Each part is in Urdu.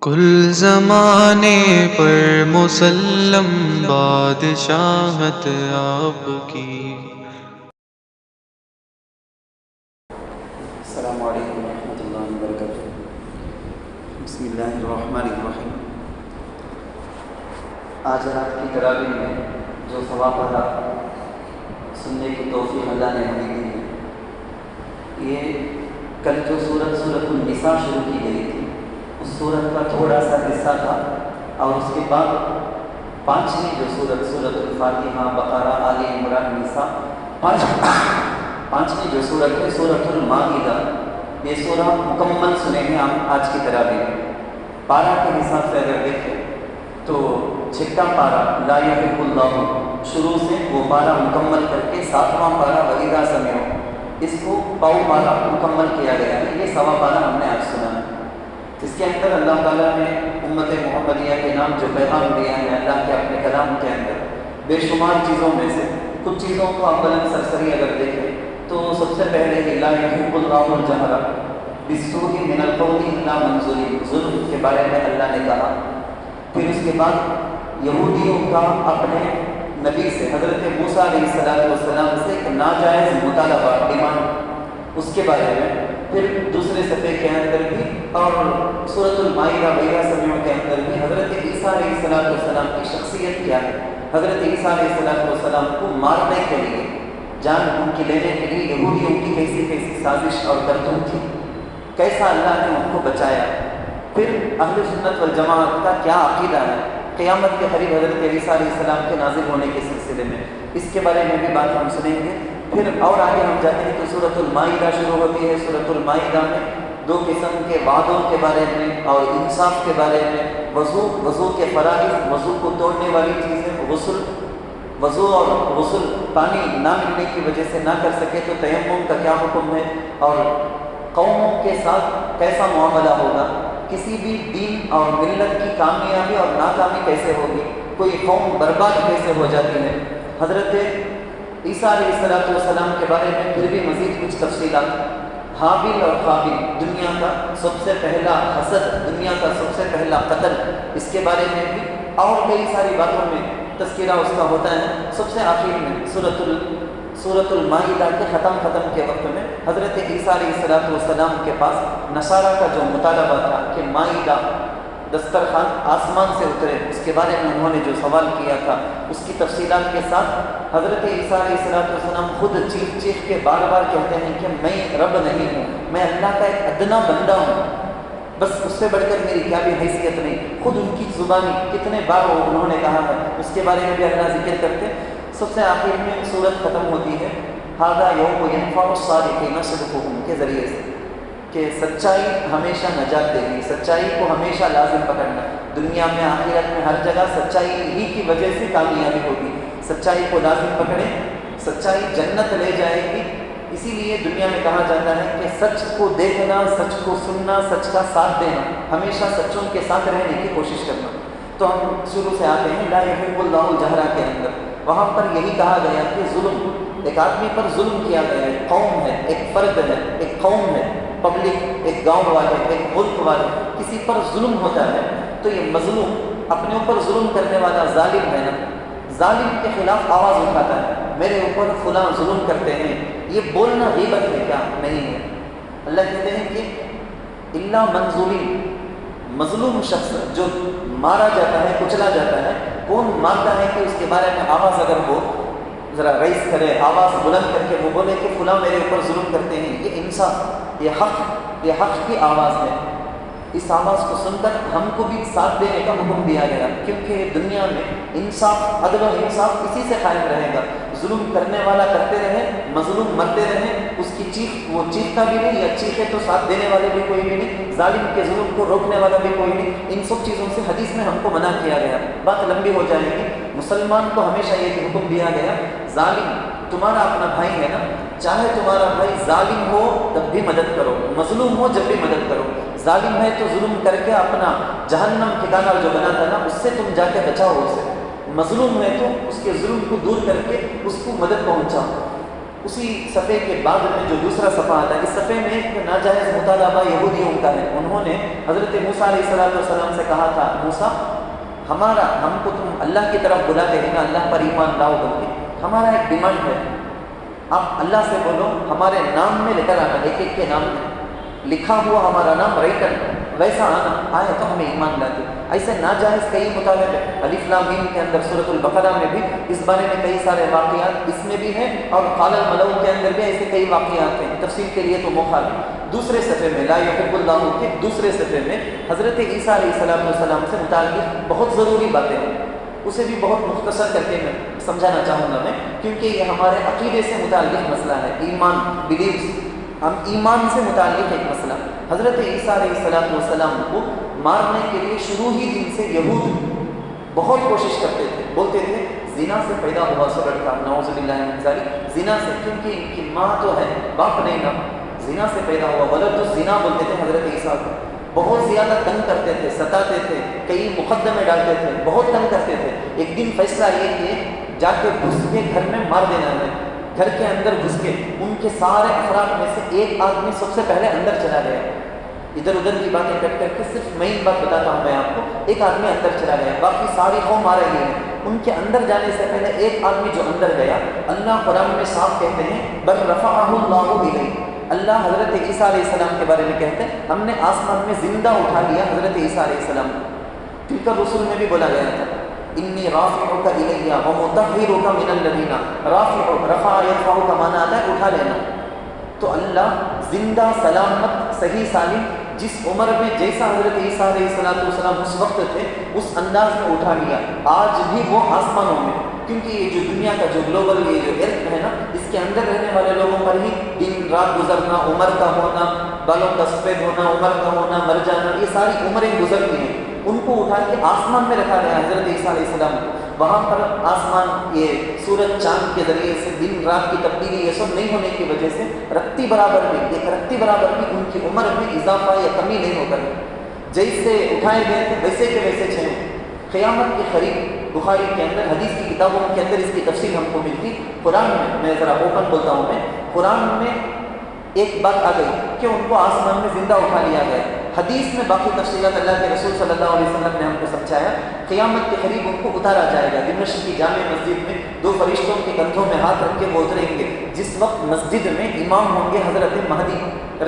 کل زمانے پر مسلم بادشاہت آپ کی۔ السلام علیکم ورحمۃ اللہ وبرکاتہ۔ بسم اللہ الرحمن الرحیم۔ آج رات کی تراویح میں جو ثواب پڑھا سننے کی توفیق اللہ نے ہمیں دی ہے، یہ کل جو سورت النساء شروع کی گئی تھی اس سورت کا تھوڑا سا حصہ تھا، اور اس کے بعد پانچویں جو سورت الفاتحہ، بقرہ، آل عمران، نساء، پانچویں جو سورت ہے سورت المائدہ، یہ سورہ مکمل سنے ہیں ہم آج کی تراویح میں۔ پارہ کے حساب سے اگر دیکھیں تو چھٹا پارہ لا یحب اللہ شروع سے وہ پارہ مکمل کر کے ساتواں پارہ وَإِذَا سَمِعُوا اس کو پاؤ پارہ مکمل کیا گیا ہے۔ یہ سوا پارہ ہم نے آج سنا ہے، جس کے اندر اللہ تعالیٰ نے امت محمدیہ کے نام جو پیغام دیا ہے اللہ کے اپنے کلام کے اندر، بے شمار چیزوں میں سے کچھ چیزوں کو آپ بلند سرسری اگر دیکھیں تو سب سے پہلے لا یحب اللہ الجہر بالسوء من القول الا من ظلم، ظلم کے بارے میں اللہ نے کہا۔ پھر اس کے بعد یہودیوں کا اپنے نبی سے حضرت موسیٰ علیہ السلام سے ایک ناجائز مطالبہ، ڈیمانڈ، اس کے بارے میں۔ پھر دوسرے صفحے کے اندر بھی اور سورۃ المائدہ وَإِذَا سَمِعُوا کے اندر بھی حضرت عیسیٰ علیہ السلام کی شخصیت کیا ہے۔ حضرت عیسیٰ علیہ السلام کو مارنے کے لیے، جان ان کی لینے کے لیے یہودیوں کی کیسی کیسی سازش اور کرتوت تھی، کیسا اللہ نے ان کو بچایا۔ پھر اہل سنت والجماعت کا کیا عقیدہ ہے قیامت کے قریب حضرت عیسیٰ علیہ السلام کے نازل ہونے کے سلسلے میں، اس کے بارے میں بھی بات ہم سنیں گے۔ پھر اور آگے ہم جاتے ہیں تو سورۃ المائدہ شروع ہوتی ہے۔ سورۃ المائدہ میں دو قسم کے وعدوں کے بارے میں اور انصاف کے بارے میں، وضو کے فرائض، وضو کو توڑنے والی چیزیں، وضو اور غسل پانی نہ ملنے کی وجہ سے نہ کر سکے تو تیمم کا کیا حکم ہے، اور قوموں کے ساتھ کیسا معاملہ ہوگا، کسی بھی دین اور ملت کی کامیابی اور ناکامی کیسے ہوگی، کوئی قوم برباد کیسے ہو جاتی ہے۔ حضرت عیسیٰ علیہ السلام کے بارے میں پھر بھی مزید کچھ تفصیلات، حابیل اور قابیل، دنیا کا سب سے پہلا حسد، دنیا کا سب سے پہلا قتل، اس کے بارے میں بھی اور کئی ساری باتوں میں تذکرہ اس کا ہوتا ہے۔ سب سے آخر میں سورۃ المائدہ کے ختم کے وقت میں حضرت عیسیٰ علیہ السلام کے پاس نصارہ کا جو مطالبہ تھا کہ مائدہ دسترخوان آسمان سے اترے، اس کے بارے میں انہوں نے جو سوال کیا تھا اس کی تفصیلات کے ساتھ حضرت عیسیٰ علیہ السلام خود چیخ کے بار بار کہتے ہیں کہ میں رب نہیں ہوں، میں اللہ کا ایک ادنا بندہ ہوں، بس اس سے بڑھ کر میری کیا بھی حیثیت نہیں۔ خود ان کی زبانی کتنے بار انہوں نے کہا ہے، اس کے بارے میں بھی اللہ ذکر کرتے۔ سب سے آخر میں سورت ختم ہوتی ہے ھذا یوم ینفع الصادقین صدقہم کے ذریعے سے، کہ سچائی ہمیشہ نجات دے گی، سچائی کو ہمیشہ لازم پکڑنا، دنیا میں آخرت میں ہر جگہ سچائی ہی کی وجہ سے کامیابی ہوگی۔ سچائی کو لازم پکڑیں، سچائی جنت لے جائے گی۔ اسی لیے دنیا میں کہا جاتا ہے کہ سچ کو دیکھنا، سچ کو سننا، سچ کا ساتھ دینا، ہمیشہ سچوں کے ساتھ رہنے کی کوشش کرنا۔ تو ہم شروع سے آتے ہیں لا یحب اللہ الجہر کے اندر، وہاں پر یہی کہا گیا کہ ظلم، ایک آدمی پر ظلم کیا گیا ہے، قوم ہے، ایک فرد ہے، ایک قوم ہے، پبلک، ایک گاؤں والے، ایک ملک والے، کسی پر ظلم ہوتا ہے تو یہ مظلوم اپنے اوپر ظلم کرنے والا ظالم ہے نا، ظالم کے خلاف آواز اٹھاتا ہے، میرے اوپر فلاں ظلم کرتے ہیں، یہ بولنا غیبت ہے کیا؟ نہیں ہے۔ اللہ کہتے ہیں کہ الا من ظلم، مظلوم شخص جو مارا جاتا ہے، کچلا جاتا ہے، کون مارتا ہے کہ اس کے بارے میں آواز اگر وہ ذرا رئیس کرے، آواز بلند کر کے وہ بولے کہ فلاں میرے اوپر ظلم کرتے ہیں، یہ انصاف، یہ حق کی آواز ہے۔ اس آواز کو سن کر ہم کو بھی ساتھ دینے کا حکم دیا گیا، کیونکہ دنیا میں انصاف، عدل و انصاف اسی سے قائم رہے گا۔ ظلم کرنے والا کرتے رہے، مظلوم مرتے رہے، اس کی چیخ وہ چیختا بھی نہیں، یا چیخے تو ساتھ دینے والے بھی کوئی بھی نہیں، ظالم کے ظلم کو روکنے والا بھی کوئی نہیں۔ ان سب چیزوں سے حدیث میں ہم کو منع کیا گیا، بات لمبی ہو جائے گی۔ مسلمان کو ہمیشہ یہ حکم دیا گیا، ظالم تمہارا اپنا بھائی ہے نا، چاہے تمہارا بھائی ظالم ہو تب بھی مدد کرو، مظلوم ہو جب بھی مدد کرو۔ ظالم ہے تو ظلم کر کے اپنا جہنم ٹھکانہ جو بنا تھا نا اس سے تم جا کے بچاؤ اسے، مظلوم ہے تو اس کے ظلم کو دور کر کے اس کو مدد پہنچاؤ۔ اسی صفحے کے بعد میں جو دوسرا صفحہ آتا ہے، اس صفحے میں ایک ناجائز مطالبہ یہودیوں کا ہے۔ انہوں نے حضرت موسیٰ علیہ السلام سے کہا تھا، موسیٰ ہم کو تم اللہ کی طرف بلاتے ہیں نا، اللہ پر ایمان لاؤ بول کے، ہمارا ایک ڈیمانڈ ہے، آپ اللہ سے بولو ہمارے نام میں لے کر آنا، ایک ایک کے نام میں لکھا ہوا ہمارا نام ریٹن ویسا آنا آئے تو ہمیں ایمان لاتے۔ ایسے ناجائز کئی مطالبے الف لام میم کے اندر سورۃ البقرہ میں بھی اس بارے میں کئی سارے واقعات اس میں بھی ہیں، اور قال الملؤ کے اندر بھی ایسے کئی واقعات ہیں، تفصیل کے لیے تو مخالف۔ دوسرے صفحے میں لا یحب اللہ کے دوسرے صفحے میں حضرت عیسیٰ علیہ السلام سے متعلق بہت ضروری باتیں ہیں، اسے بھی بہت مختصر کر کے میں سمجھانا چاہوں گا میں، کیونکہ یہ ہمارے عقیدے سے متعلق مسئلہ ہے، ایمان بلیوز، ہم ایمان سے متعلق ایک مسئلہ۔ حضرت عیسیٰ علیہ السلام کو مارنے کے لیے شروع ہی دن سے یہود بہت کوشش کرتے تھے، بولتے تھے زنا سے پیدا ہوا سو لڑکا، نعوذ باللہ من ذالک، زنا سے، کیونکہ ان کی ماں تو ہے باپ نہیں نا، زنا سے پیدا ہوا ولد الزنا بولتے تھے حضرت عیسیٰ کو، بہت زیادہ تنگ کرتے تھے، ستاتے تھے، کئی مقدمے ڈالتے تھے، بہت تنگ کرتے تھے۔ ایک دن فیصلہ یہ کہ جا کے گھس کے گھر میں مار دینا ہے، گھر کے اندر گھس کے ان کے سارے افراد میں سے ایک آدمی سب سے پہلے اندر چلا گیا، ادھر ادھر کی باتیں کٹ کر کے صرف مین بات بتاتا ہوں میں آپ کو، ایک آدمی اندر چلا گیا، باقی ساری قوم آ رہی ہے، ان کے اندر جانے سے پہلے ایک آدمی جو اندر گیا، اللہ قرآن میں صاف کہتے ہیں بل رفعہ اللہ الیہ، اللہ حضرت عیسیٰ علیہ السلام کے بارے میں کہتے ہیں ہم نے آسمان میں زندہ اٹھا لیا حضرت عیسیٰ علیہ السلام کو۔ تلک الرسل میں بھی بولا گیا تھا انی رافعک الیہ ومطہرک من الذین، رفع یرفع کا معنی آتا ہے اٹھا لینا، تو اللہ زندہ سلامت صحیح سالم جس عمر میں جیسا حضرت عیسیٰ علیہ السلام اس وقت تھے اس انداز میں اٹھا لیا، آج بھی وہ آسمانوں میں، کیونکہ یہ جو دنیا کا جو گلوبل یہ جو ارتھ ہے نا، اس کے اندر رہنے والے لوگوں پر ہی دن رات گزرنا، عمر کا ہونا، بالوں کا سفید ہونا، عمر کا ہونا، مر جانا، یہ ساری عمریں گزرتی ہیں، ان کو اٹھا کے آسمان میں رکھا گیا حضرت عیسیٰ علیہ السلام کو، وہاں پر آسمان یہ سورج چاند کے ذریعے سے دن رات کی تبدیلی یہ سب نہیں ہونے کی وجہ سے رتی برابر میں ایک رتی برابر بھی ان کی عمر میں اضافہ یا کمی نہیں ہو کر جیسے اٹھائے گئے تھے ویسے کے ویسے چھ قیامت کے قریب بخاری کے اندر حدیث کی کتابوں کے اندر اس کی تفصیل ہم کو ملتی، قرآن میں ذرا اوپن بولتا ہوں میں، قرآن میں ایک بات آ گئی کہ ان کو آسمان میں زندہ اٹھا لیا گیا، حدیث میں باقی تفصیلات اللہ کے رسول صلی اللہ علیہ وسلم نے ہم کو سمجھایا، قیامت کے قریب ان کو اتارا جائے گا، دمشق کی جامع مسجد میں دو فرشتوں کے کندھوں میں ہاتھ رکھ کے وہ اتریں گے، جس وقت مسجد میں امام ہوں گے حضرت مہدی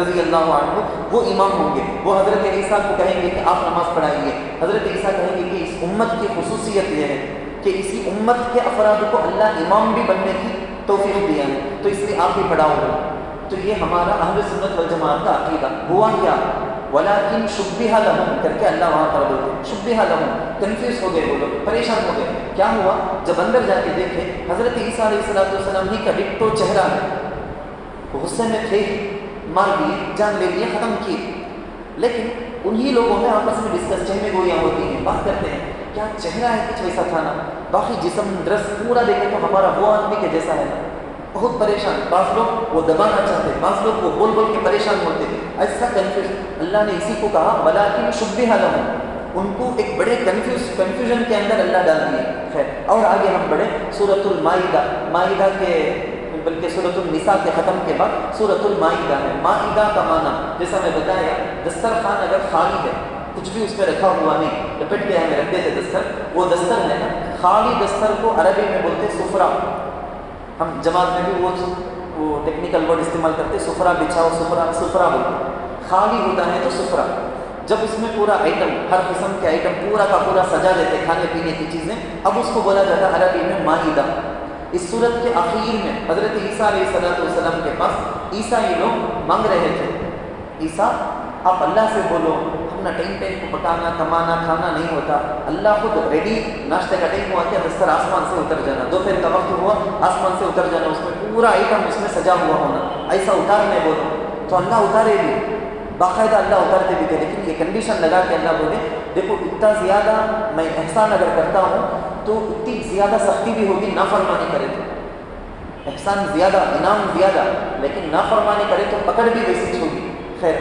رضی اللہ عنہ، وہ امام ہوں گے، وہ حضرت عیسیٰ کو کہیں گے کہ آپ نماز پڑھائیے، حضرت عیسیٰ کہیں گے کہ اس امت کی خصوصیت یہ ہے کہ اسی امت کے افراد کو اللہ امام بھی بننے کی توفیق دیا ہے، تو اس لیے آپ بھی پڑھاؤ گے، تو یہ ہمارا اہل سنت والجماعت کا عقیدہ ہوا کیا، ولیکن شبہ لہم کر کے اللہ وہاں پر بولتے ہیں، شبہ لہم، کنفیوز ہو گئے وہ لوگ، پریشان ہو گئے، کیا ہوا، جب اندر جا کے دیکھے حضرت عیسیٰ علیہ السلام ہی کا ڈٹو چہرہ ہے، غصے میں تھے، مار دیے، جان لے لیے، ختم کیے، لیکن انہی لوگوں میں آپس میں ڈسکس چہمے گویاں ہوتی ہیں، بات کرتے ہیں کیا چہرہ ہے کچھ ویسا تھا نا، باقی جسم ڈریس پورا دیکھے تو ہمارا وہ آدمی کے جیسا ہے نا، بہت پریشان، بعض لوگ وہ دبانا چاہتے، بعض لوگ وہ بول بول کے پریشان ہوتے تھے، ایسا کنفیوز، اللہ نے اسی کو کہا ولیکن شبہ لہم، ان کو ایک بڑے کنفیوژن کے اندر اللہ ڈال دیے۔ خیر، اور آگے ہم بڑھے سورۃ المائدہ کے بلکہ سورۃ النساء کے ختم کے بعد سورۃ المائدہ ہے، مائدہ کا معنی جیسا میں بتایا دسترخوان اگر خالی ہے کچھ بھی اس پہ رکھا ہوا نہیں، لپٹ کے ہمیں رکھ دیتے دستر، وہ دستر ہے نا، خالی دستر کو عربی میں بولتے سفرہ، ہم جماعت میں بھی وہ ٹیکنیکل ورڈ استعمال کرتے، سفرہ بچھاؤ، سفرہ بولتے، خالی ہوتا ہے تو سفرہ، جب اس میں پورا آئٹم ہر قسم کے آئٹم پورا کا پورا سجا دیتے کھانے پینے کی چیزیں، اب اس کو بولا جاتا ہے عربی میں مائدہ۔ اس صورت کے آخر میں حضرت عیسیٰ علیہ السلام کے پاس عیسائی لوگ مانگ رہے تھے، عیسیٰ آپ اللہ سے بولو، ہم نہ ٹائم کو پکانا کمانا کھانا نہیں ہوتا، اللہ خود ریڈی، ناشتے کا ٹائم ہوا کہ دستر آسمان سے اتر جانا، دوپہر کا وقت ہوا آسمان سے اتر جانا، اس میں پورا آئٹم اس میں سجا ہوا ہونا، ایسا اتارنے بولو تو اللہ اتارے بھی، باقاعدہ اللہ اتارتے بھی تھے، لیکن یہ کنڈیشن لگا کے اللہ بولے دیکھو اتنا زیادہ میں احسان اگر کرتا ہوں تو اتنی زیادہ سختی بھی ہوگی، نافرمانی کرے تو احسان زیادہ، انعام زیادہ، لیکن نافرمانی کرے تو پکڑ بھی ویسی ہوگی۔ خیر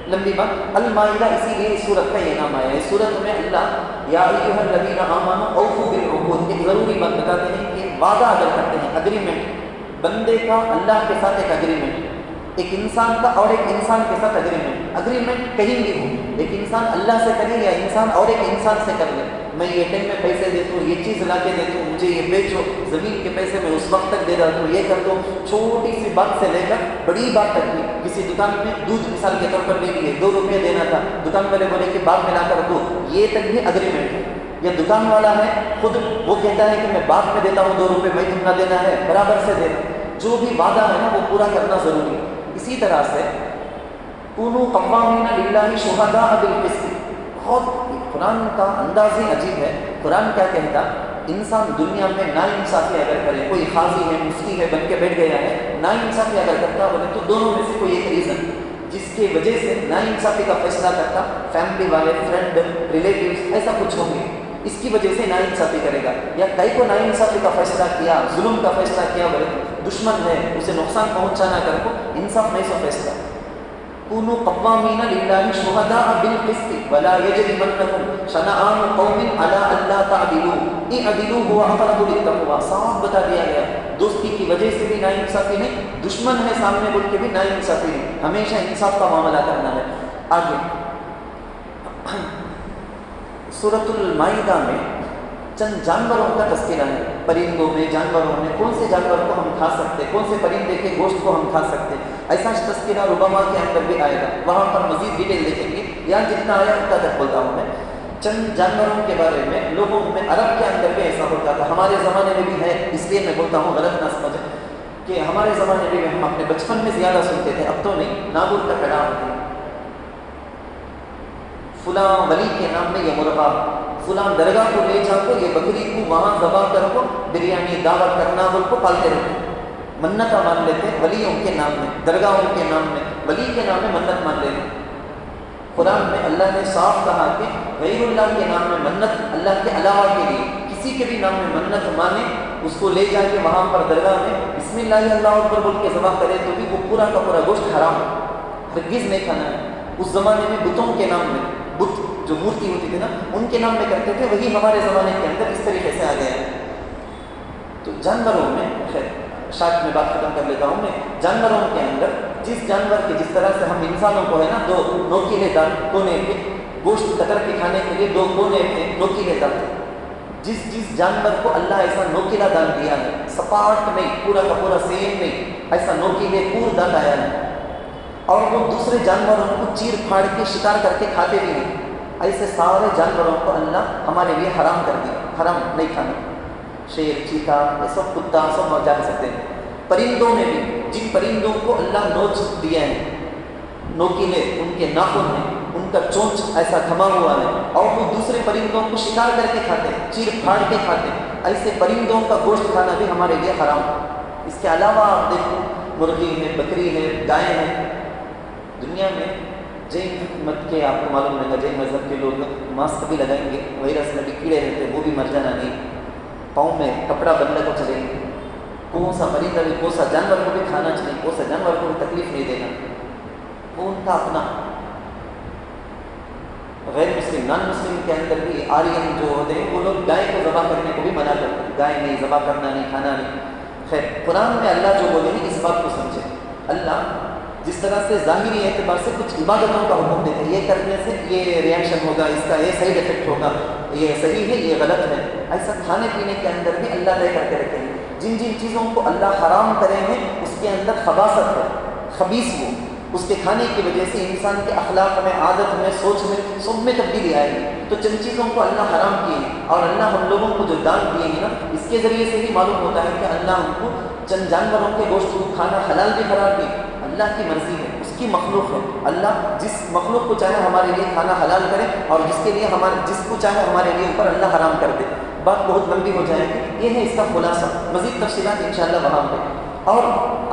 لمبی بات، المائدہ اسی لیے اس سورت کا یہ نام آیا ہے، اس سورت میں اللہ یا ایھا الذین آمنوا اوفوا بالعقود، ایک ضروری بات بتاتے ہیں کہ وعدہ اگر کرتے ہیں، اگریمنٹ بندے کا اللہ کے ساتھ ایک اگریمنٹ، ایک انسان کا اور ایک انسان کے ساتھ اگریمنٹ کہیں بھی ہو، ایک انسان اللہ سے کرے یا انسان اور ایک انسان سے کر لے، میں یہ ٹائم میں پیسے دیتا ہوں، یہ چیز لا کے دیتا ہوں، مجھے یہ بیچو، زمین کے پیسے میں اس وقت تک دے رہا ہوں، یہ کر دو، چھوٹی سی بات سے لے کر بڑی بات تک بھی۔ کسی دکان میں دودھ مثال کے طور پر لے لیے، 2 روپے دینا تھا، دکان والے بولے کہ بعد میں لا کر دو، یہ تک بھی اگریمنٹ ہے۔ یا دکان والا ہے خود وہ کہتا ہے کہ میں بعد میں دیتا ہوں 2 روپے، میں تم نہ دینا ہے، برابر سے دینا، جو بھی وعدہ ہے نا وہ پورا کرنا ضروری ہے۔ اسی طرح سے کونوا قوامین للہ شہداء بالقسط، بہت قرآن کا انداز ہی عجیب ہے۔ قرآن کیا کہتا، انسان دنیا میں ناانصافی اگر کرے، کوئی قاضی ہے مفتی ہے بن کے بیٹھ گیا ہے، ناانصافی اگر کرتا بولے تو دونوں میں سے کوئی ایک ریزن جس کی وجہ سے ناانصافی کا فیصلہ کرتا، فیملی والے، فرینڈ، ریلیٹیوز، ایسا کچھ ہوں گے، اس کی وجہ سے ناانصافی کرے گا۔ یا کئی کو ناانصافی کا فیصلہ کیا، ظلم کا فیصلہ کیا بولے دشمن ہے اسے نقصان پہنچانا کر کو انصاف نہیں سو فیصلہ۔ کونوا قوامین للہ شہداء بالقسط ولا یجرمنکم شنآن قوم علی الا تعدلوا اعدلوا هو اقرب للتقوی، صاف بتا دیا گیا، دوستی کی وجہ سے بھی ناانصافی نہیں، دشمن ہے سامنے بول کے بھی ناانصافی نہیں، ہمیشہ انصاف کا معاملہ کرنا ہے۔ آگے سورۃ المائدہ میں چند جانوروں کا تذکرہ ہے، پرندوں میں، جانوروں میں، کون سے جانور کو ہم کھا سکتے، کون سے پرندے کے گوشت کو ہم کھا سکتے، ایسا تذکرہ ربما کے اندر بھی آئے گا، وہاں پر مزید ڈیٹیل دیکھیں گے، یا جتنا آیا اتنا تک بولتا ہوں میں۔ چند جانوروں کے بارے میں لوگوں میں عرب کے اندر بھی ایسا ہوتا تھا، ہمارے زمانے میں بھی ہے، اس لیے میں بولتا ہوں غلط نہ سمجھیں کہ ہمارے زمانے میں بھی ہم اپنے بچپن میں زیادہ سنتے تھے، اب تو نہیں، ناگور کا پیڑا ہوتے ہیں، فلاں ولی کے نام میں یہ مرغا، فلاں درگاہ کو لے جا کو یہ بکری کو وہاں ذبح کر کو بریانی دعوت کرنا بول کو پالتے رہتے، منتیں مان لیتے ولیوں کے نام میں، درگاہوں کے نام میں، ولی کے نام میں منت مان لیتے۔ قرآن میں اللہ نے صاف کہا کہ غیر اللہ کے نام میں منت، اللہ کے علاوہ کے لیے کسی کے بھی نام میں منت مانے، اس کو لے جا کے وہاں پر درگاہ میں بسم اللہ اللہ اکبر بول کے ذبح کرے تو بھی وہ پورا کا پورا گوشت حرام، ہرگز نہیں کھانا ہے۔ اس زمانے میں بتوں کے نام میں، بت جو مورتی ہوتی تھی نا ان کے نام میں کرتے تھے، وہی ہمارے زمانے کے اندر اس طریقے سے آ گیا ہے۔ تو جانوروں میں، خیر شاید میں بات ختم کر لیتا ہوں، میں جانوروں کے اندر جس جانور کے جس طرح سے ہم انسانوں کو ہے نا 2 نوکیلے دانت کونے کے، گوشت کتر کے کھانے کے لیے 2 کونے کے نوکیلے دانت، جس جانور کو اللہ ایسا نوکیلا دانت دیا ہے، سپاٹ نہیں، پورا کا پورا سیم نہیں، ایسا نوکیلے پور دانت آیا ہے، اور وہ دوسرے جانوروں کو چیر پھاڑ کے شکار کر کے کھاتے بھی نہیں، ایسے سارے جانوروں کو اللہ ہمارے لیے حرام کر دیا، حرام نہیں کھانا، شیر، چیتا، یہ سب کتا سب جان سکتے ہیں۔ پرندوں میں بھی جن پرندوں کو اللہ نوچ دیا ہے، نوکیلے ان کے ناخن ہیں، ان کا چونچ ایسا تھما ہوا ہے، اور وہ دوسرے پرندوں کو شکار کر کے کھاتے ہیں، چیر پھاڑ کے کھاتے ہیں، ایسے پرندوں کا گوشت کھانا بھی ہمارے لیے حرام ہے۔ اس کے علاوہ آپ دیکھو مرغی ہے، بکری ہے، گائے ہے۔ دنیا میں جین مت کے آپ کو معلوم ہے، جین مذہب کے لوگ ماسک بھی لگائیں گے، وائرس میں بھی کیڑے رہتے ہیں، وہ بھی مر جانا نہیں، پاؤں میں کپڑا بندھنے کو چلیں گے، کون سا پرندہ بھی، کون سا جانور کو بھی کھانا چاہیے، کون سا جانور کو بھی تکلیف نہیں دینا، وہ ان کا اپنا۔ غیر مسلم، نان مسلم کے اندر بھی آرین جو ہوتے ہیں وہ لوگ گائے کو ذبح کرنے کو بھی منع کرتے ہیں، گائے نہیں ذبح کرنا، نہیں کھانا نہیں۔ خیر قرآن میں اللہ جو بولے ہیں اس بات کو سمجھے، اللہ جس طرح سے ظاہری اعتبار سے کچھ عبادتوں کا حکم دیتے ہیں، یہ کرنے سے یہ ریئیکشن ہوگا، اس کا یہ سائیڈ افیکٹ ہوگا، یہ صحیح ہے یہ غلط ہے، ایسا کھانے پینے کے اندر بھی اللہ طے کر کے رکھے ہیں۔ جن جن چیزوں کو اللہ حرام کرے ہیں اس کے اندر خباثت ہے، خبیث وہ، اس کے کھانے کی وجہ سے انسان کے اخلاق میں، عادت میں، سوچ میں، سب میں تبدیلی آئے گی۔ تو چند چیزوں کو اللہ حرام کیے ہیں، اور اللہ ہم لوگوں کو جو دان دیے ہیں نا، اس کے ذریعے سے ہی معلوم ہوتا ہے کہ اللہ ہم کو چند جانوروں کے گوشت کو کھانا حلال بھی قرار دی، اللہ کی مرضی ہے، اس کی مخلوق ہے، اللہ جس مخلوق کو چاہے ہمارے لیے کھانا حلال کرے، اور جس کے لیے جس کو چاہے ہمارے لیے اوپر اللہ حرام کر دے۔ بات بہت لمبی ہو جائے گی، یہ ہے اس کا خلاصہ، مزید تفصیلات انشاءاللہ وہاں پہ۔ اور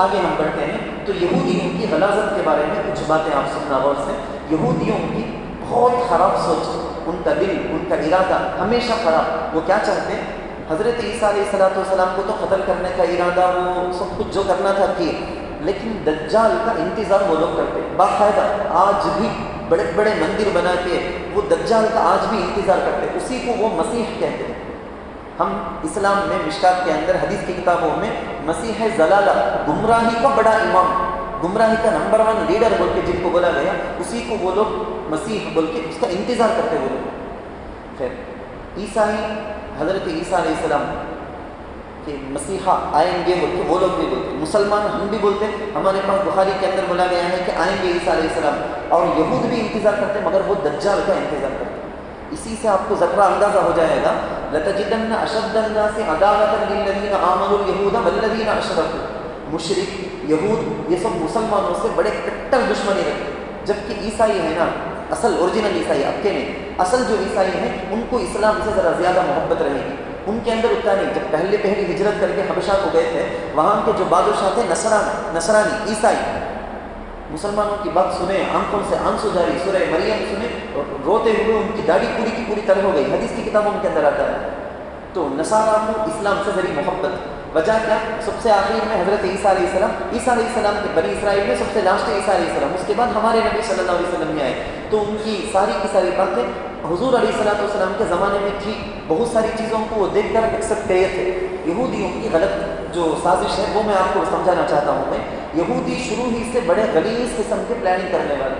آگے ہم بڑھتے ہیں تو یہودیوں کی غلاظت کے بارے میں کچھ باتیں آپ سننا غور سے۔ یہودیوں کی بہت خراب سوچ، ان کا دل، ان کا ارادہ ہمیشہ خراب۔ وہ کیا چاہتے ہیں؟ حضرت عیسیٰ علیہ السلام کو تو قتل کرنے کا ارادہ، وہ سب کچھ جو کرنا تھا کیے، لیکن دجال کا انتظار وہ لوگ کرتے ہیں باقاعدہ، آج بھی بڑے بڑے مندر بنا کے وہ دجال کا آج بھی انتظار کرتے ہیں، اسی کو وہ مسیح کہتے ہیں۔ ہم اسلام میں مشکات کے اندر حدیث کی کتابوں میں مسیح زلالہ گمراہی کا بڑا امام، گمراہی کا نمبر 1 لیڈر بول کے جن کو بولا گیا، اسی کو وہ لوگ مسیح بول کے اس کا انتظار کرتے وہ لوگ. خیر عیسائی حضرت عیسیٰ علیہ السلام کہ مسیحا آئیں گے بول کے وہ لوگ بھی بولتے، مسلمان ہم بھی بولتے، ہمارے پاس بخاری کے اندر بولا گیا ہے کہ آئیں گے عیسیٰ علیہ السلام، اور یہود بھی انتظار کرتے مگر وہ دجال کا انتظار کرتے. اسی سے آپ کو ذرا اندازہ ہو جائے گا لَتَجِدَنَّ أَشَدَّ النَّاسِ عَدَاوَةً لِلَّذِينَ آمَنُوا الْيَهُودَ وَالَّذِينَ أَشْرَكُوا. مشرک یہود یہ سب مسلمانوں سے بڑے کٹر دشمنی رکھتے، جبکہ عیسائی ہے نا اصل اوریجنل عیسائی، اب کے نہیں، اصل جو عیسائی ہیں ان کو اسلام سے ذرا زیادہ محبت رہے گی، ان کے اندر اتنا نہیں. جب پہلی ہجرت کر کے حبشہ کو گئے تھے، وہاں کے جو بادشاہ تھے نصرانی عیسائی، مسلمانوں کی بات سنے، آنکھوں سے آنسو جاری، سورہ مریم سنے، روتے ہوئے ان کی داڑھی پوری کی پوری طرح ہو گئی، حدیث کی کتابوں کے اندر آتا ہے. تو نصارہ کو اسلام سے ذریعہ محبت، وجہ کیا؟ سب سے آخر میں حضرت عیسیٰ علیہ السلام کے بنی اسرائیل میں سب سے لاسٹ عیسیٰ علیہ السلام، اس کے بعد ہمارے نبی صلی اللہ علیہ وسلم میں آئے. تو ان کی ساری کی ساری باتیں حضور علیہ السلام کے زمانے میں تھی، بہت ساری چیزوں کو وہ دیکھ کر ایکسیپٹ کیے تھے. یہودیوں کی غلط جو سازش ہے وہ میں آپ کو سمجھانا چاہتا ہوں. میں یہودی شروع ہی سے بڑے غلیظ قسم کے پلاننگ کرنے والے،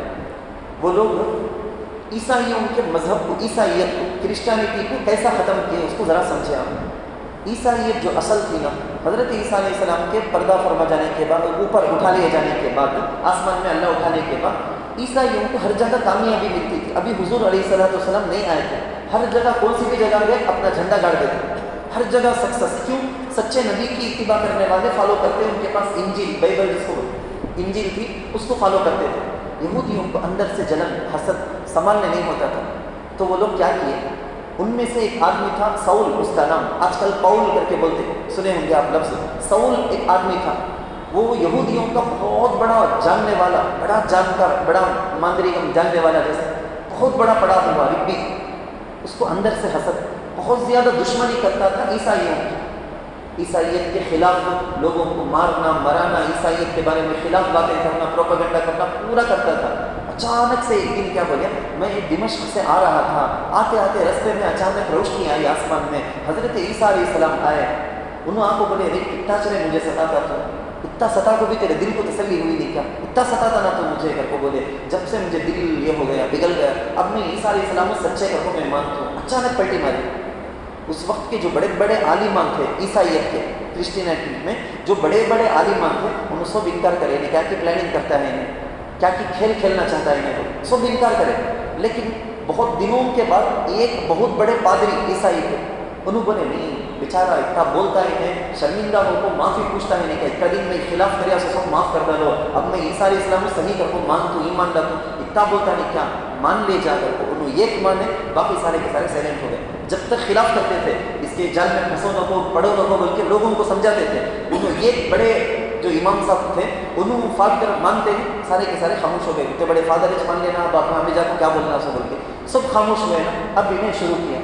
وہ لوگ عیسائیوں کے مذہب کو، عیسائیت کو، کرسچینٹی کو کیسا ختم کیے اس کو ذرا سمجھے آپ. عیسائیت جو اصل تھی نا، حضرت عیسیٰ علیہ السلام کے پردہ فرما جانے کے بعد، اوپر اٹھا لیے جانے کے بعد، آسمان میں اللہ اٹھانے کے بعد عیسائیوں کو ہر جگہ کامیابی ملتی تھی. ابھی حضور علیہ السلام نہیں آئے تھے، ہر جگہ کون سی بھی جگہ گئے اپنا جھنڈا گاڑ دیتے، ہر جگہ سکسس. کیوں؟ سچے نبی کی اتباع کرنے والے فالو کرتے، ان کے پاس انجیل بائبل جس کو انجیل تھی اس کو فالو کرتے تھے. یہودیوں کو اندر سے جلن حسد سنبھالنے نہیں ہوتا تھا، تو وہ لوگ کیا کیے؟ ان میں سے ایک آدمی تھا ساؤل، اس کا نام آج کل پاؤل کر کے بولتے، سنے ہوں گے آپ لفظ. ساؤل ایک آدمی تھا، وہ یہودیوں کا بہت بڑا جاننے والا، بڑا جانکار، بڑا ماندریگم جاننے والا، جیسے بہت بڑا پڑا ہوا ربی. اس کو اندر سے حسد، بہت زیادہ دشمنی کرتا تھا عیسائیوں کی، عیسائیت کے خلاف لوگوں کو مارنا مرانا، عیسائیت کے بارے میں خلاف باتیں کرنا، پروپیگنڈا کرنا پورا کرتا تھا. اچانک سے ایک دن کیا بولے، میں دمشق سے آ رہا تھا، آتے آتے رستے میں اچانک روشنی آئی آسمان میں، حضرت عیسیٰ علیہ السلام آئے. انہوں آپ کو بولے ارے کتنا چلے مجھے ستاتا تھا، اتنا ستا کو بھی تیرے دل کو تسلی ہوئی نہیں کیا؟ اتنا ستا نا تو مجھے گھر کو بولے، جب سے مجھے دل یہ ہو گیا، پگھل گیا، اب میں عیسیٰ علیہ السلام سچے گھر کو میں مانتا ہوں. اچانک پلٹی ماری. اس وقت کے جو بڑے بڑے عالمان تھے عیسائیت کے، کرسچینٹی میں جو بڑے بڑے عالمان تھے، انہوں سب انکار کرے، انہیں کیا کی پلاننگ کرتا ہے، انہیں کیا کی کھیل کھیلنا چاہتا ہے، انہیں سب انکار کرے. لیکن بہت دنوں کے بعد ایک بہت بڑے پادری عیسائی تھے، انہوں بولے نہیں بیچارہ اتنا بولتا ہے، شرمندہ ہو کو معافی پوچھتا ہے، نہیں کہ اتنا دن میں خلاف کریا سے سب معاف کر دو، اب میں عیسیٰ علیہ السلام صحیح کر کو مان تو ایمان لا تو اتنا بولتا نہیں کیا مان لے جا کر کو. انہوں یہ مانے، باقی سارے کے سارے سائلنٹ ہو گئے. جب تک خلاف کرتے تھے، اس کے جال میں پھنسو نہ کو، پڑھو نہ کو بول کے لوگوں کو سمجھاتے تھے. انہوں یہ بڑے جو امام صاحب تھے انہوں فاٹ کر مانتے ہی سارے کے سارے خاموش ہو گئے. اتنے بڑے فادر مان لینا، اب آپ ہمیں جا کو کیا بولنا سو بول کے سب خاموش ہوئے نا. اب انہیں شروع کیا،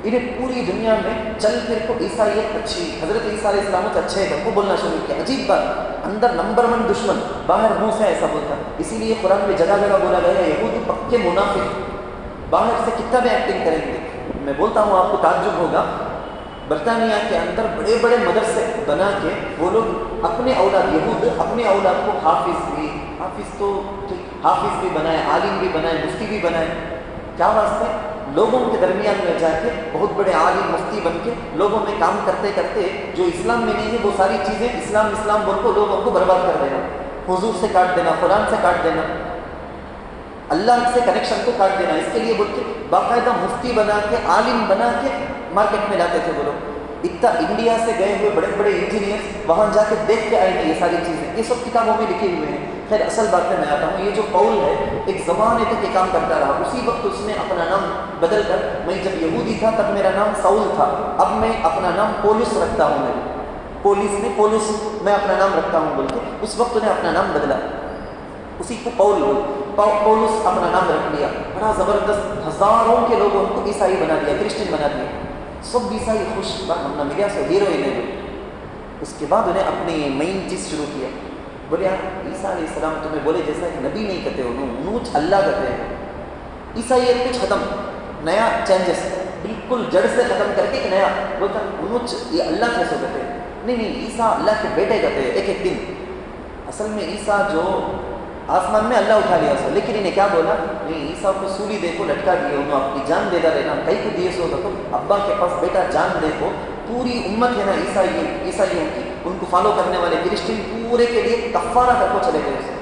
انہیں پوری دنیا میں چل پھر کو عیسائیت اچھی، حضرت عیسیٰ علیہ السلام اچھے ہے کو بولنا شروع کیا. عجیب بات، اندر نمبر 1 دشمن، باہر منہ سے ایسا بولتا. اسی لیے قرآن میں جگہ جگہ بولا گیا یہودی پکے منافق، باہر سے کتنا بھی ایکٹنگ کریں گے. میں بولتا ہوں آپ کو تعجب ہوگا، برطانیہ کے اندر بڑے بڑے مدرسے بنا کے وہ لوگ اپنے اولاد، یہود اپنے اولاد کو حافظ بھی بنائے، عالم بھی بنائے، مفتی بھی بنائے. کیا واسطے؟ لوگوں کے درمیان میں جا کے بہت بڑے عالم مفتی بن کے لوگوں میں کام کرتے کرتے جو اسلام میں نہیں ہے وہ ساری چیزیں اسلام بول کو لوگوں کو برباد کر دینا، حضور سے کاٹ دینا، قرآن سے کاٹ دینا، اللہ سے کنیکشن کو کاٹ دینا. اس کے لیے بول کے باقاعدہ مفتی بنا کے، عالم بنا کے مارکیٹ میں لاتے تھے وہ لوگ. اتنا انڈیا سے گئے ہوئے بڑے بڑے انجینئر وہاں جا کے دیکھ کے آئے ہیں یہ ساری چیزیں، یہ سب کتابوں میں لکھے ہوئے ہیں. خیر اصل بات میں آتا ہوں، یہ جو پاؤل ہے ایک زمانے تک یہ کام کرتا رہا. اسی وقت اس نے اپنا نام بدل کر، میں جب یہودی تھا تب میرا نام ساؤل تھا، اب میں اپنا نام پولس رکھتا ہوں. پولس میں اپنا نام رکھتا ہوں بول کے اس وقت انہیں اپنا نام بدلا، اسی کو پولس اپنا نام رکھ لیا. بڑا زبردست، ہزاروں کے لوگوں کو عیسائی بنا دیا، کرسچن بنا دیا. سب عیسائی خوش، ہم نہ ملیا سے ہیرو ہی نہیں. اس کے بعد انہیں اپنی مین چیز شروع کیا. بولے یار عیسیٰ علیہ السلام تمہیں بولے جیسا کہ نبی نہیں کہتے ہو، نوچ اللہ کہتے ہیں. عیسائیت کچھ ختم، نیا چینجز. بالکل جڑ سے ختم کر کے ایک نیا بولتا انوچ یہ اللہ کیسے کہتے ہیں؟ نہیں عیسیٰ اللہ کے بیٹے کہتے ہیں ایک دن. اصل میں عیسیٰ جو آسمان میں اللہ اٹھا لیا سو, لیکن انہیں کیا بولا نہیں عیسیٰ کو سولی دیکھو لٹکا دیے انہوں اپنی جان دے دا لینا کئی کو دیے سو تو ابا کے پاس بیٹا جان دیکھو. پوری امت ہے نا عیسائیوں کی, ان کو فالو کرنے والے کرسچن پورے کے لیے کفارہ کر کو چلے گئے اسے.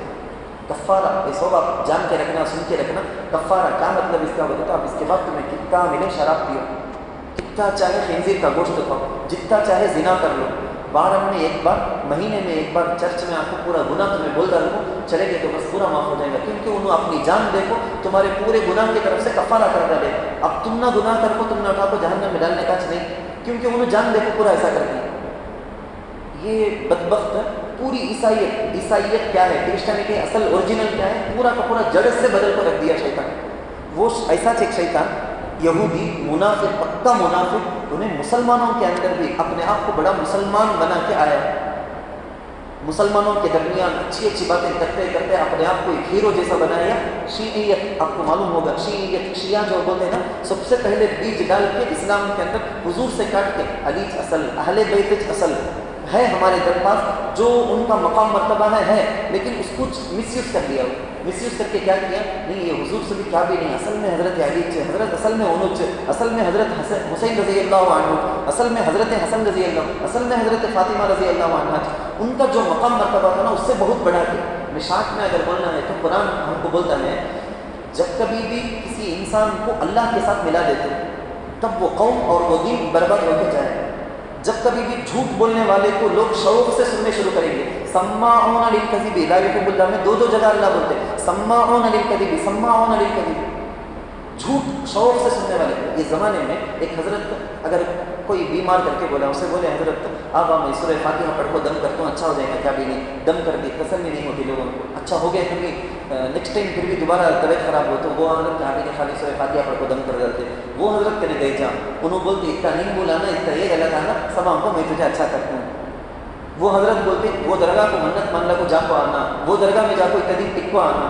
کفارہ یہ سب آپ جان کے رکھنا سن کے رکھنا. کفارہ کیا مطلب اس کا بتاتا اب اس کے بعد تمہیں کتنا ملے شراب پیو, کتنا چاہے خنزیر کا گوشت کھاؤ, جتنا چاہے زنا کر لو, 12 میں ایک بار مہینے میں ایک بار چرچ میں آپ کو پورا گناہ تمہیں بولتا رہو, چلے گئے تو بس پورا معاف ہو جائے گا. کیونکہ انہوں اپنی جان دیکھو تمہارے پورے گناہ کی طرف سے کفارہ کر ڈالے. اب تم نہ گناہ کر کو تم نہ اٹھا کو جہنم میں ڈالنے کا نہیں, کیونکہ انہوں جان دیکھو پورا ایسا کرتی. یہ بدبخت پوری عیسائیت کیا ہے, کرسچینٹی اصل اوریجنل کیا ہے, پورا کا پورا جڑ سے بدل کو رکھ دیا شیطان. وہ ایسا ایک شیطان یہودی منافق پکا منافق, انہیں مسلمانوں کے اندر بھی اپنے آپ کو بڑا مسلمان بنا کے آیا. مسلمانوں کے درمیان اچھی باتیں کرتے کرتے اپنے آپ کو ایک ہیرو جیسا بنایا. شیعیت آپ کو معلوم ہوگا, شیعہ جو بولتے ہیں نا, سب سے پہلے بیج ڈال کے اسلام کے اندر حضور سے کاٹ کے علی اصل اہل بیت اصل ہے ہمارے در پاس, جو ان کا مقام مرتبہ ہے, لیکن اس کو مس یوز کر لیا. مس یوز کر کے کیا کیا, نہیں یہ حضور سے بھی کیا بھی نہیں, اصل میں حضرت علی حضرت اصل میں انوچ, اصل میں حضرت حسین رضی اللہ عنہ, اصل میں حضرت حسن رضی اللہ, اصل میں حضرت فاطمہ رضی اللہ عنہ. ان کا جو مقام مرتبہ تھا نا اس سے بہت بڑا ہے. مشاعت میں اگر بولنا ہے تو قرآن ہم کو بولتا ہے جب کبھی بھی کسی انسان کو اللہ کے ساتھ ملا دیتے تب وہ قوم اور وہ دین برباد ہو کے جائے. جب کبھی بھی جھوٹ بولنے والے کو لوگ شوق سے سننے شروع کریں گے, سماعون للکذب لا یحب اللہ میں دو جگہ اللہ بولتے ہیں, سماعون للکذب سماعون للکذب, جھوٹ شوق سے سننے والے. یہ زمانے میں ایک حضرت اگر کوئی بیمار کر کے بولا, اسے بولے حضرت آپ میں سورہ فاتحہ پڑھ کو دم کرتا ہوں, اچھا ہو جائے گا, کیا بھی نہیں, دم کر دی, تسلی نہیں ہوتی لوگوں کو, اچھا ہو گیا کیونکہ نیکسٹ ٹائم پھر بھی دوبارہ طبیعت خراب ہو تو وہ حضرت کیا بھی خالی سورہ فاتحہ پڑھ کو دم کر دیتے. وہ حضرت کرے گئے جا, انہوں بولتے اتنا نہیں بولا نا, اتنا یہ غلط آنا, سب ہم کو میں تجھے اچھا کرتا ہوں. وہ حضرت بولتے وہ درگاہ کو منت مان کو جا کو آنا, وہ درگاہ میں جا کو اتنا دن ٹک کو آنا.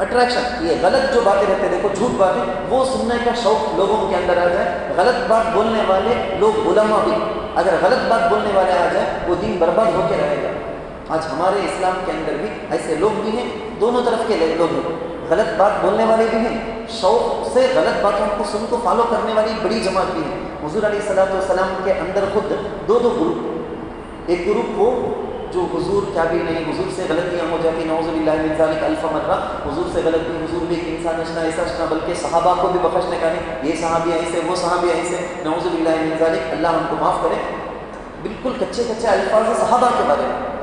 اٹریکشن, یہ غلط جو باتیں رہتے دیکھو جھوٹ باتیں, وہ سننے کا شوق لوگوں کے اندر آ جائے. غلط بات بولنے والے لوگ علماء بھی اگر غلط بات بولنے والے آ جائیں وہ دین برباد ہو کے رہے گا. آج ہمارے اسلام کے اندر بھی ایسے لوگ بھی ہیں, دونوں طرف کے لوگ ہیں, غلط بات بولنے والے بھی ہیں, شوق سے غلط باتوں کو سن کو فالو کرنے والی بڑی جماعت بھی ہے. حضور علیہ الصلوۃ والسلام کے اندر خود دو گروپ, ایک گروپ وہ جو حضور کیا بھی نہیں, حضور سے غلطیاں ہو جاتی, نعوذ باللہ من ذالک الف مرہ, حضور سے غلطی, حضور بھی ایک انسان اشنا ایسا اشنا, بلکہ صحابہ کو بھی بخشنے کا نہیں, یہ صحابی ایسے وہ صحابی ایسے, نعوذ باللہ من ذالک, اللہ ہم کو معاف کرے. بالکل کچے الفاظ صحابہ کے بارے میں.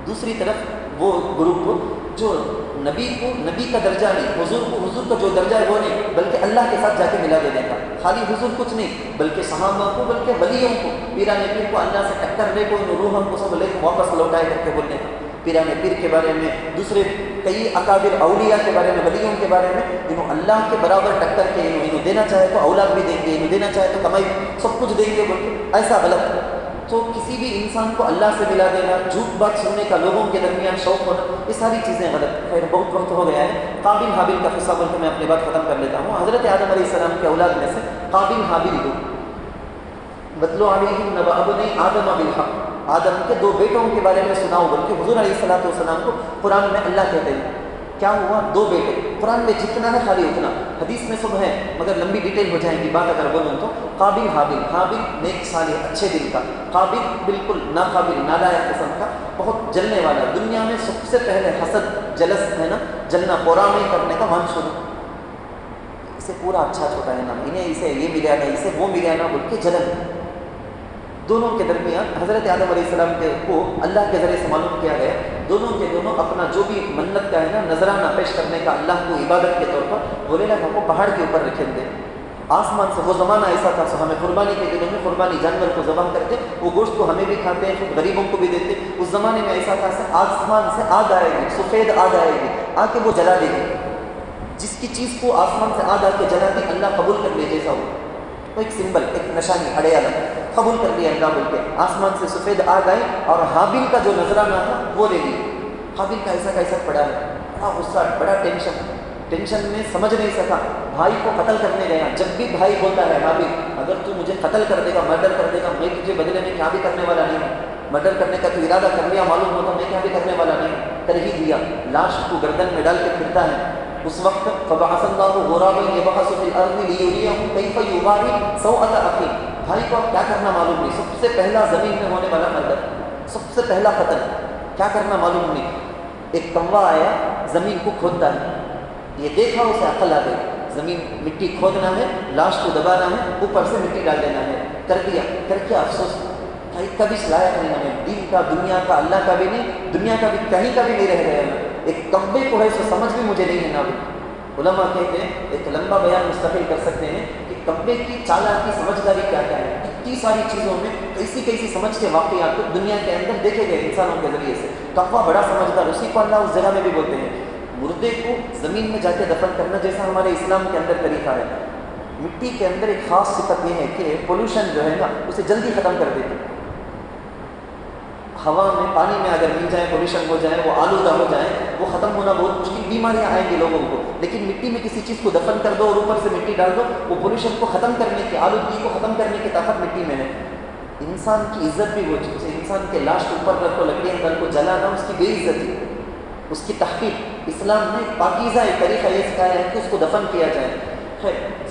دوسری طرف وہ گروپ جو نبی کو نبی کا درجہ نہیں, حضور کا جو درجہ ہے وہ نہیں, بلکہ اللہ کے ساتھ جا کے ملا دینے کا, خالی حضور کچھ نہیں بلکہ صحابہ کو, بلکہ ولیوں کو, پیران پیر کو اللہ سے ٹکر لے کو, روح ہم کو سب لے کو واپس لوٹائے کر کے بولنے کا. پیران پیر کے بارے میں, دوسرے کئی اکابر اولیاء کے بارے میں, ولیوں کے بارے میں, انہوں اللہ کے برابر ٹکر کے, انہوں دینا چاہے تو اولاد بھی دیں گے, انہوں دینا چاہے تو کمائی سب کچھ دیں گے بولتے, ایسا غلط. تو کسی بھی انسان کو اللہ سے ملا دینا, جھوٹ بات سننے کا لوگوں کے درمیان شوق ہونا, یہ ساری چیزیں غلط. خیر بہت وقت ہو گیا ہے. قابل حابل کا قصہ بول کے میں اپنی بات ختم کر لیتا ہوں. حضرت آدم علیہ السلام کے اولاد میں سے قابل حابل دو, بتلو علیہم نبأ ابنی آدم بالحق, آدم کے دو بیٹوں کے بارے میں سناؤ بول کے حضور علیہ الصلوۃ والسلام کو قرآن میں اللہ کہتے ہیں. کیا ہوا, دو بیٹے, قرآن میں جتنا ہے خالی اتنا, حدیث میں سب ہے مگر لمبی ڈیٹیل ہو جائیں گی بات اگر بولوں تو. قابل حابل, حابل نیک صالح اچھے دل کا, قابل بالکل ناقابل نالائق قسم کا, بہت جلنے والا. دنیا میں سب سے پہلے حسد جلس ہے نا, جلنا پورامے کرنے کا مان شروع, اسے پورا اچھا چھوٹا ہے نا, انہیں اسے یہ ملیا نا, اسے وہ ملیا نا بول کے جلن. دونوں کے درمیان حضرت آدم علیہ السلام کو اللہ کے ذریعے سے معلوم کیا گیا, دونوں کے دونوں اپنا جو بھی منت کا ہے نا نذرانہ پیش کرنے کا اللہ کو عبادت کے طور پر, بولے لگا وہ پہاڑ کے اوپر رکھیں دے. آسمان سے, وہ زمانہ ایسا تھا سو ہمیں قربانی کے دنوں میں قربانی جانور کو ذبح کرتے, وہ گوشت کو ہمیں بھی کھاتے ہیں, خود غریبوں کو بھی دیتے. اس زمانے میں ایسا تھا آسمان سے آگ آئے گی, سفید آگ آئے گی, آ کے وہ جلا دے گی. جس کی چیز کو آسمان سے آگ آ کے جلا دی اللہ قبول کر لے جیسا ہو, وہ ایک سمبل, ایک نشانی, اڑیالہ قبول کر لیا اللہ بول کے. آسمان سے سفید آگ آئی اور حابل کا جو نذرانہ تھا وہ لے لی. حابل کا ایسا پڑا ہے, بڑا غصہ, بڑا ٹینشن میں سمجھ نہیں سکا, بھائی کو قتل کرنے گیا، جب بھی بھائی بولتا ہے حابیل اگر تو مجھے قتل کر دے گا، مرڈر کر دے گا، میں تجھے بدلے میں کیا بھی کرنے والا نہیں ہوں، مرڈر کرنے کا تو ارادہ کر لیا، معلوم ہوتا میں کیا بھی کرنے والا نہیں ہوں، کر ہی دیا، لاش کو گردن میں ڈال کے پھرتا ہے۔ اس وقت فبعث اللہ غرابا یبحث فی الارض لیریہ کیف یواری سوءۃ اخیہ، بھائی کو اب کیا کرنا معلوم نہیں، سب سے پہلا زمین میں ہونے والا مرڈر، سب سے پہلا قتل، کیا کرنا معلوم نہیں۔ ایک کوا آیا زمین کو کھودتا ہے، یہ دیکھا اسے عقل آ گئی، زمین مٹی کھودنا ہے، لاش کو دبانا ہے، اوپر سے مٹی ڈال دینا ہے، کر دیا، کر کے افسوس بھائی کبھی لائق نہیں ہمیں، دین کا دنیا کا اللہ کا بھی نہیں، دنیا کا بھی کہیں کا بھی نہیں رہ گیا میں، ایک کبے کو ہے سو سمجھ بھی مجھے نہیں ہے نا۔ علماء کہتے ہیں ایک لمبا بیان مستقل کر سکتے ہیں کہ کبے کی چالاکی سمجھداری کیا کیا ہے، اتنی ساری چیزوں میں کیسی کیسی سمجھ کے واقعات دنیا کے اندر دیکھے گئے انسانوں کے ذریعے سے، کوا بڑا سمجھدار، اسی کو اللہ اس جگہ میں بھی بولتے ہیں۔ مردے کو زمین میں جا کے دفن کرنا جیسا ہمارے اسلام کے اندر طریقہ ہے، مٹی کے اندر ایک خاص صفت یہ ہے کہ پولوشن جو ہے نا اسے جلدی ختم کر دیتی، ہوا میں پانی میں اگر مل جائے پولوشن ہو جائے، وہ آلودہ ہو جائے، وہ ختم ہونا بہت مشکل، بیماریاں آئیں گی لوگوں کو، لیکن مٹی میں کسی چیز کو دفن کر دو اور اوپر سے مٹی ڈال دو، وہ پولوشن کو ختم کرنے کی، آلودگی کو ختم کرنے کی طاقت مٹی میں ہے۔ انسان کی عزت بھی وہ چیز ہے، انسان کے لاش کے اوپر رکھو، لکڑیاں ڈال کو جلانا اس کی بے عزتی، اس کی تحقیق، اسلام نے پاکیزہ ایک طریقہ یہ سکھایا ہے کہ اس کو دفن کیا جائے۔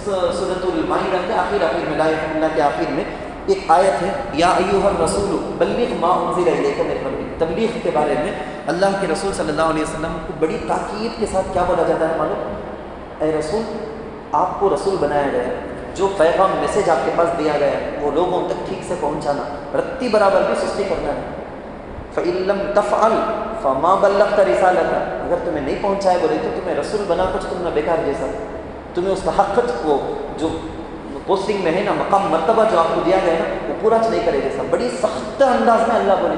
سورۃ المائدہ کے آخر میں لا الہ الا اللہ کے آخر میں ایک آیت ہے، یا ایھا الرسول بلغ ما انزل الیک من ربک، تبلیغ کے بارے میں اللہ کے رسول صلی اللہ علیہ وسلم کو بڑی تاکید کے ساتھ کیا بولا جاتا ہے معلوم؟ اے رسول آپ کو رسول بنایا گیا ہے، جو پیغام میسیج آپ کے پاس دیا گیا ہے وہ لوگوں تک ٹھیک سے پہنچانا، رتی برابر بھی سستی کرنا ہے۔ فَإِن لَّمْ تَفْعَلْ فَمَا بَلَّغْتَ رِسَالَتَهُ، اگر تمہیں نہیں پہنچائے بولے تو تمہیں رسول بنا کچھ تم نہ بیکار جیسا، تمہیں اس کا حق وہ جو پوسٹنگ میں ہے نا، مقام مرتبہ جو آپ کو دیا گیا ہے نا وہ پورا نہیں کرے جیسا، بڑی سخت انداز میں اللہ بولے۔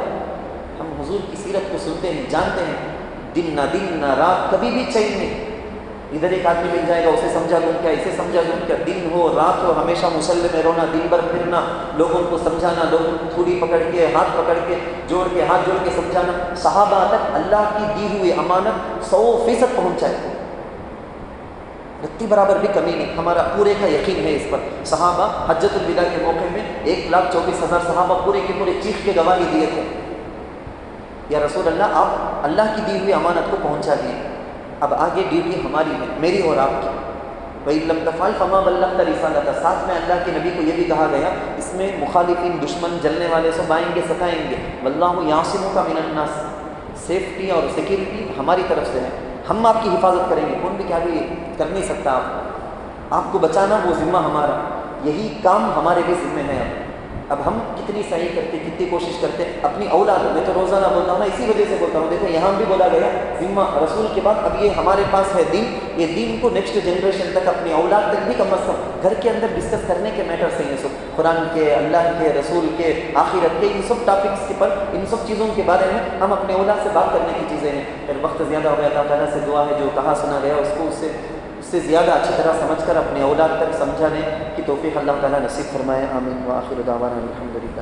ہم حضور کی سیرت کو سنتے ہیں، جانتے ہیں، دن نہ رات کبھی بھی چین نہیں، ادھر ایک آدمی مل جائے گا اسے سمجھا دوں کیا، اسے سمجھا دوں کیا، دن ہو رات ہو ہمیشہ مسلح میں رونا، دن بھر پھرنا، لوگوں کو سمجھانا، لوگوں کو تھوڑی پکڑ کے ہاتھ پکڑ کے جوڑ کے ہاتھ جوڑ کے سمجھانا، صحابہ تک اللہ کی دی ہوئی امانت 100% پہنچائے، رتی برابر بھی کمی نہیں، ہمارا پورے کا یقین ہے اس پر۔ صحابہ حجۃ الوداع کے موقع میں 1,24,000 صحابہ پورے کے پورے چیخ کے گواہی دیے تھے، یا رسول اللہ آپ اللہ کی دی ہوئی امانت کو پہنچا دیے، اب آگے ڈیوٹی ہماری ہے، میری اور آپ کی۔ وَإِن لَّمْ تَفْعَلْ فَمَا بَلَّغْتَ رِسَالَتَهُ، ساتھ میں اللہ کے نبی کو یہ بھی کہا گیا، اس میں مخالفین دشمن جلنے والے سب آئیں گے ستائیں گے، وَاللَّهُ يَعْصِمُكَ مِنَ النَّاسِ، سیفٹی اور سیکیورٹی ہماری طرف سے ہے، ہم آپ کی حفاظت کریں گے، کون بھی کیا بھی کر نہیں سکتا آپ کو بچانا وہ ذمہ ہمارا، یہی کام ہمارے بھی ذمہ ہے۔ اب ہم کتنی صحیح کرتے، کتنی کوشش کرتے اپنی اولاد، میں تو روزانہ بولتا ہوں نا، اسی وجہ سے بولتا ہوں، دیکھو یہاں بھی بولا گیا ذمہ رسول کے بعد اب یہ ہمارے پاس ہے دین، یہ دین کو نیکسٹ جنریشن تک، اپنی اولاد تک بھی کم از کم گھر کے اندر ڈسکس کرنے کے میٹرس ہیں یہ سب، قرآن کے، اللہ کے، رسول کے، آخرت کے، ان سب ٹاپکس کے پر، ان سب چیزوں کے بارے میں ہم اپنے اولاد سے بات کرنے کی چیزیں ہیں۔ پھر وقت زیادہ ہو گیا، اللہ تعالیٰ سے دعا ہے جو کہا سنا گیا اس کو اس سے زیادہ اچھی طرح سمجھ کر اپنے اولاد تک سمجھانے کی توفیق اللہ تعالیٰ نصیب فرمائے، آمین۔ وآخر دعوانا الحمدللہ۔